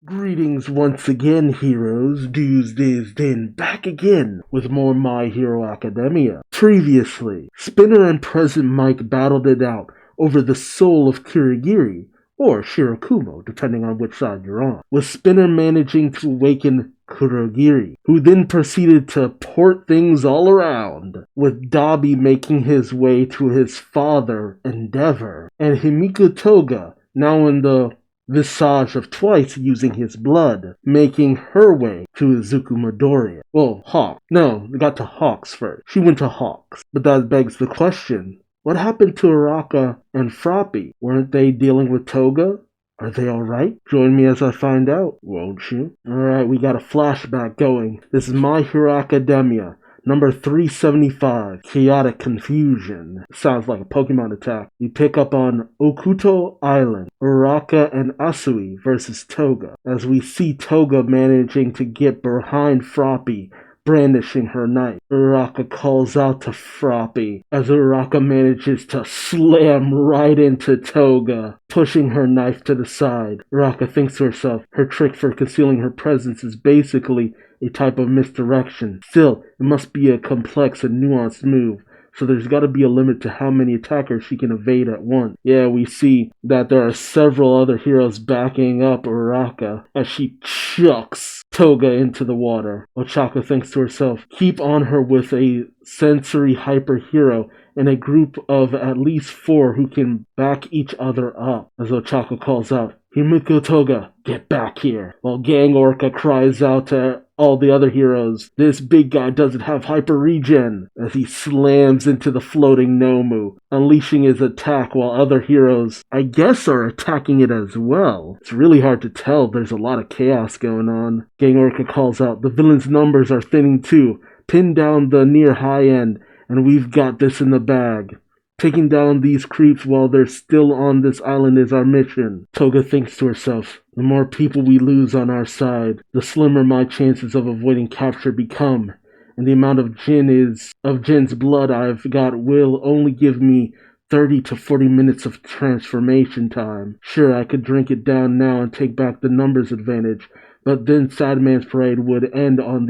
Greetings once again, heroes. Duuz-Diz-Din back again with more My Hero Academia. Previously, Spinner and Present Mike battled it out over the soul of Kirigiri, or Shirakumo, depending on which side you're on, with Spinner managing to awaken Kurogiri, who then proceeded to port things all around, with Dabi making his way to his father, Endeavor, and Himiko Toga, now in the visage of Twice using his blood, making her way to Izuku Midoriya. Well, Hawk. No, we got to Hawks first. She went to Hawks. But that begs the question, what happened to Araka and Froppy? Weren't they dealing with Toga? Are they alright? Join me as I find out, won't you? Alright, we got a flashback going. This is My Hero Academia. Number 375, Chaotic Confusion. Sounds like a Pokemon attack. You pick up on Okuto Island, Uraka and Asui versus Toga, as we see Toga managing to get behind Froppy, brandishing her knife. Uraka calls out to Froppy, as Uraka manages to slam right into Toga, pushing her knife to the side. Uraka thinks to herself, her trick for concealing her presence is basically a type of misdirection. Still, it must be a complex and nuanced move, so there's got to be a limit to how many attackers she can evade at once. Yeah, we see that there are several other heroes backing up Uraka as she chucks Toga into the water. Ochako thinks to herself, keep on her with a sensory hyper hero and a group of at least 4 who can back each other up. As Ochako calls out, Himiko Toga, get back here. While Gang Orca cries out to all the other heroes, this big guy doesn't have hyper regen, as he slams into the floating Nomu, unleashing his attack while other heroes, I guess, are attacking it as well. It's really hard to tell, there's a lot of chaos going on. Gang Orca calls out, the villain's numbers are thinning too. Pin down the near high end, and we've got this in the bag. Taking down these creeps while they're still on this island is our mission. Toga thinks to herself, the more people we lose on our side, the slimmer my chances of avoiding capture become. And the amount of Jin's blood I've got will only give me 30 to 40 minutes of transformation time. Sure, I could drink it down now and take back the numbers advantage, but then Sadman's parade would end on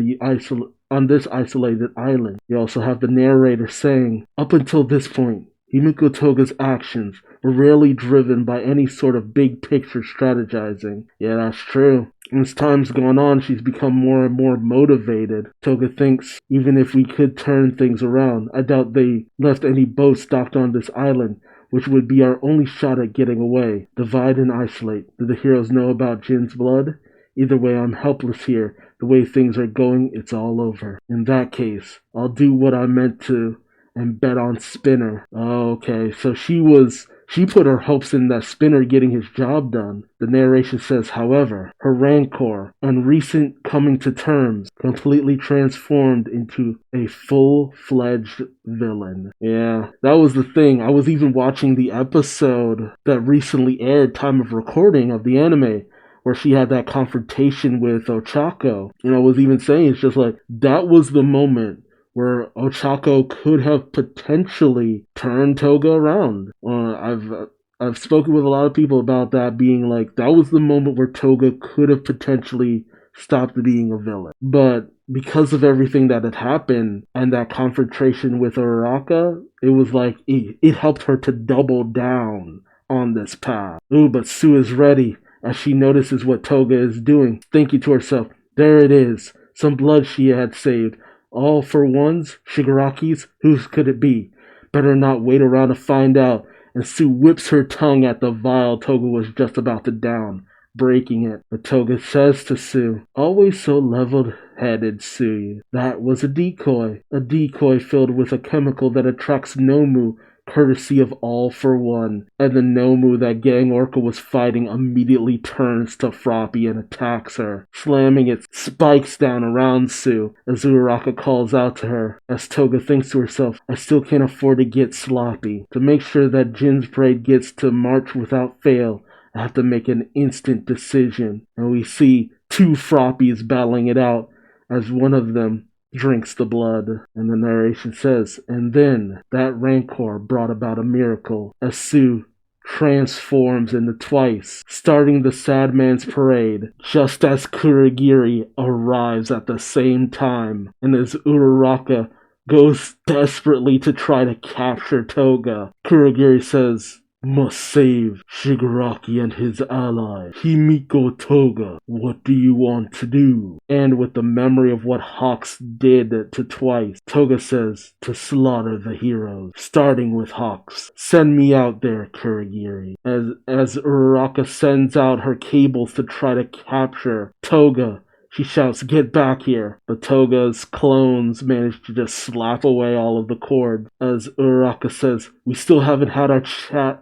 this isolated island. You also have the narrator saying, up until this point, Himiko Toga's actions were rarely driven by any sort of big picture strategizing. Yeah, that's true. As time's gone on, she's become more and more motivated. Toga thinks, even if we could turn things around, I doubt they left any boats docked on this island, which would be our only shot at getting away. Divide and isolate. Do the heroes know about Jin's blood? Either way, I'm helpless here. The way things are going, it's all over. In that case, I'll do what I meant to and bet on Spinner. Oh, okay, so she put her hopes in that Spinner getting his job done. The narration says, however, her rancor and recent coming to terms completely transformed into a full-fledged villain. Yeah, that was the thing. I was even watching the episode that recently aired, time of recording, of the anime, where she had that confrontation with Ochako. And I was even saying, it's just like, that was the moment where Ochako could have potentially turned Toga around. I've spoken with a lot of people about that being like, that was the moment where Toga could have potentially stopped being a villain. But because of everything that had happened and that confrontation with Uraka, it was like, it helped her to double down on this path. Ooh, but Sue is ready as she notices what Toga is doing, thinking to herself, there it is, some blood she had saved. All for ones, Shigaraki's, whose could it be? Better not wait around to find out. And Sue whips her tongue at the vial Toga was just about to down, breaking it. But Toga says to Sue, always so level-headed, Sue. That was a decoy filled with a chemical that attracts Nomu, courtesy of All for One. And the Nomu that Gang Orca was fighting immediately turns to Froppy and attacks her, slamming its spikes down around Sue as Uraka calls out to her. As Toga thinks to herself, I still can't afford to get sloppy. To make sure that Jin's parade gets to march without fail, I have to make an instant decision. And we see 2 Froppies battling it out as one of them drinks the blood. And the narration says, and then that rancor brought about a miracle as Sue transforms into Twice, starting the Sad Man's parade, just as Kurogiri arrives at the same time, and as Uraraka goes desperately to try to capture Toga, Kurogiri says, "Must save Shigaraki and his ally, Himiko Toga. What do you want to do?" And with the memory of what Hawks did to Twice, Toga says, "To slaughter the heroes, starting with Hawks. Send me out there, Kurogiri." As Uraraka sends out her cables to try to capture Toga, she shouts, "Get back here!" But Toga's clones manage to just slap away all of the cords. As Uraraka says, "We still haven't had our chat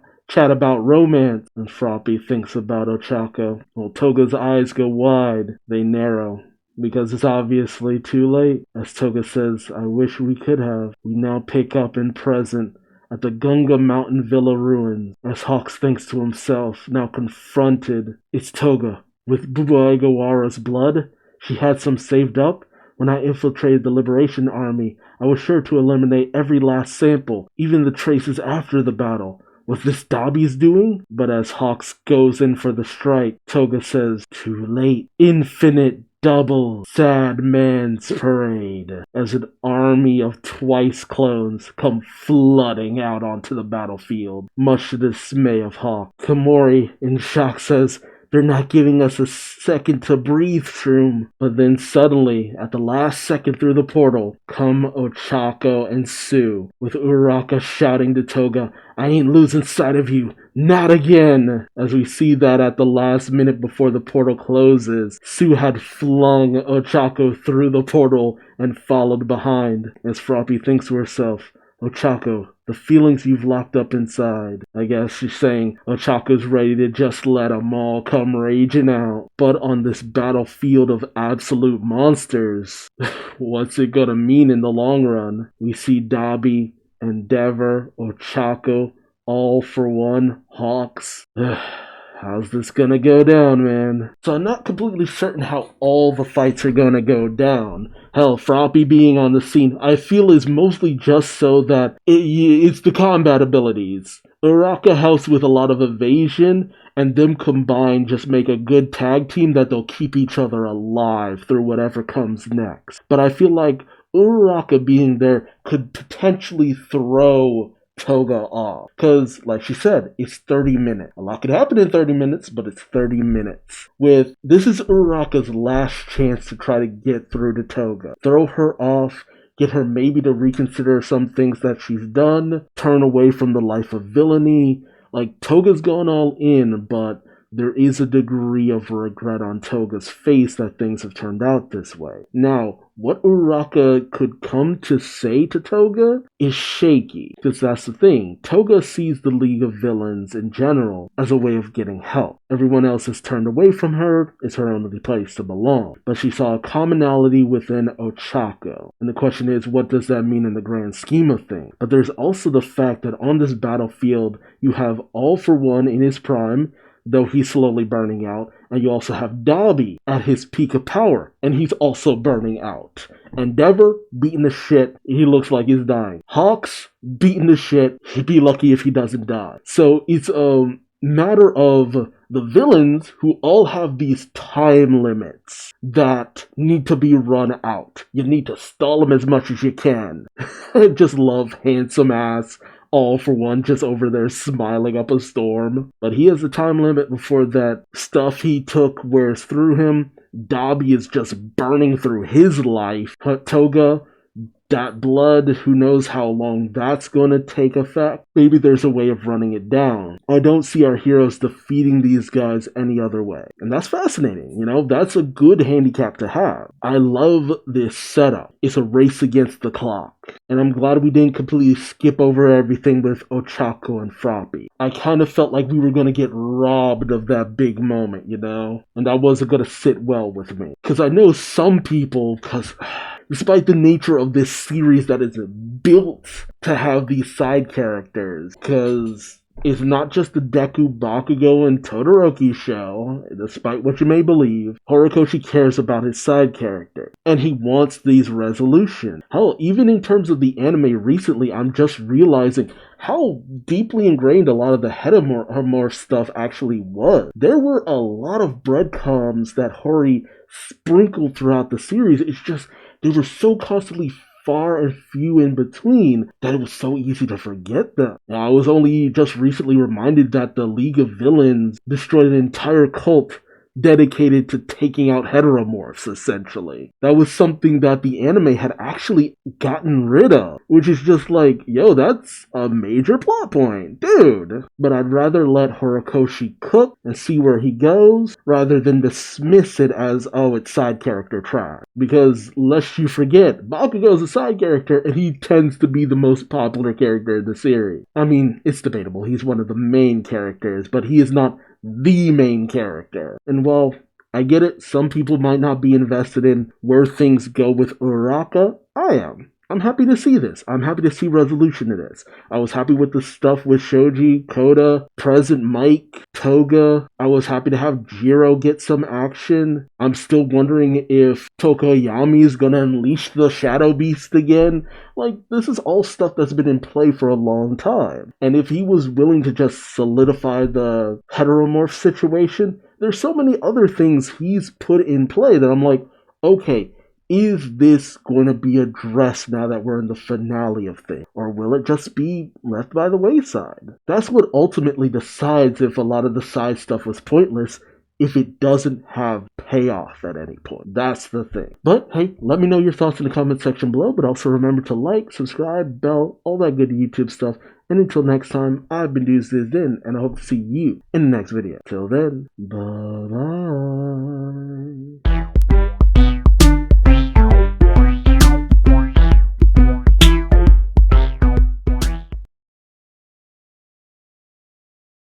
about romance." And Froppy thinks about Ochako. Well, Toga's eyes go wide. They narrow. Because it's obviously too late. As Toga says, "I wish we could have." We now pick up in present at the Gunga Mountain Villa ruins. As Hawks thinks to himself, now confronted, it's Toga. With Bubba Igawara's blood, she had some saved up. When I infiltrated the Liberation Army, I was sure to eliminate every last sample, even the traces after the battle. Was this Dabi's doing? But as Hawks goes in for the strike, Toga says, "Too late. Infinite double Sad Man's parade." As an army of Twice clones come flooding out onto the battlefield, much to the dismay of Hawk. Komori, in shock, says, "They're not giving us a second to breathe, Shroom." But then suddenly, at the last second through the portal, come Ochako and Sue, with Uraraka shouting to Toga, "I ain't losing sight of you. Not again!" As we see that at the last minute before the portal closes, Sue had flung Ochako through the portal and followed behind. As Froppy thinks to herself, "Ochako, the feelings you've locked up inside." I guess she's saying Ochako's ready to just let them all come raging out. But on this battlefield of absolute monsters, what's it gonna mean in the long run? We see Dabi, Endeavor, Ochako, all for one, Hawks. How's this gonna go down, man? So I'm not completely certain how all the fights are gonna go down. Hell, Froppy being on the scene, I feel is mostly just so that it's the combat abilities. Uraraka helps with a lot of evasion, and them combined just make a good tag team that they'll keep each other alive through whatever comes next. But I feel like Uraraka being there could potentially throw Toga off. Because, like she said, it's 30 minutes. A lot could happen in 30 minutes, but it's 30 minutes. This is Uraraka's last chance to try to get through to Toga. Throw her off, get her maybe to reconsider some things that she's done, turn away from the life of villainy. Like, Toga's gone all in, but there is a degree of regret on Toga's face that things have turned out this way. Now, what Uraraka could come to say to Toga is shaky, because that's the thing. Toga sees the League of Villains in general as a way of getting help. Everyone else is turned away from her, it's her only place to belong. But she saw a commonality within Ochako. And the question is, what does that mean in the grand scheme of things? But there's also the fact that on this battlefield, you have All for One in his prime, though he's slowly burning out, and you also have Dabi at his peak of power, and he's also burning out. Endeavor, beating the shit, he looks like he's dying. Hawks, beating the shit, he'd be lucky if he doesn't die. So it's a matter of the villains who all have these time limits that need to be run out. You need to stall them as much as you can. I just love handsome ass All for One just over there smiling up a storm. But he has a time limit before that stuff he took wears through him. Dabi is just burning through his life. Toga, that blood, who knows how long that's gonna take effect. Maybe there's a way of running it down. I don't see our heroes defeating these guys any other way. And that's fascinating, that's a good handicap to have. I love this setup. It's a race against the clock. And I'm glad we didn't completely skip over everything with Ochako and Froppy. I kind of felt like we were gonna get robbed of that big moment, And that wasn't gonna sit well with me. Because I know some people, despite the nature of this series that is built to have these side characters, because is not just the Deku, Bakugo, and Todoroki show, despite what you may believe. Horikoshi cares about his side character, and he wants these resolutions. Hell, even in terms of the anime recently, I'm just realizing how deeply ingrained a lot of the Heteromorph stuff actually was. There were a lot of breadcrumbs that Hori sprinkled throughout the series. It's just, they were so constantly far and few in between that it was so easy to forget them. Now, I was only just recently reminded that the League of Villains destroyed an entire cult dedicated to taking out heteromorphs, essentially. That was something that the anime had actually gotten rid of, which is just like, yo, that's a major plot point, dude. But I'd rather let Horikoshi cook and see where he goes, rather than dismiss it as, oh, it's side character trash. Because, lest you forget, Bakugo's a side character, and he tends to be the most popular character in the series. I mean, it's debatable, he's one of the main characters, but he is not the main character. And while I get it, some people might not be invested in where things go with Uraraka, I am. I'm happy to see this. I'm happy to see resolution to this. I was happy with the stuff with Shoji, Koda, Present Mike, Toga. I was happy to have Jiro get some action. I'm still wondering if Tokoyami is gonna unleash the Shadow Beast again. Like, this is all stuff that's been in play for a long time. And if he was willing to just solidify the heteromorph situation, there's so many other things he's put in play that I'm like, okay, is this going to be addressed now that we're in the finale of things? Or will it just be left by the wayside? That's what ultimately decides if a lot of the side stuff was pointless, if it doesn't have payoff at any point. That's the thing. But hey, let me know your thoughts in the comment section below, but also remember to like, subscribe, bell, all that good YouTube stuff. And until next time, I've been Duuz-Diz-Din, and I hope to see you in the next video. Till then, bye-bye.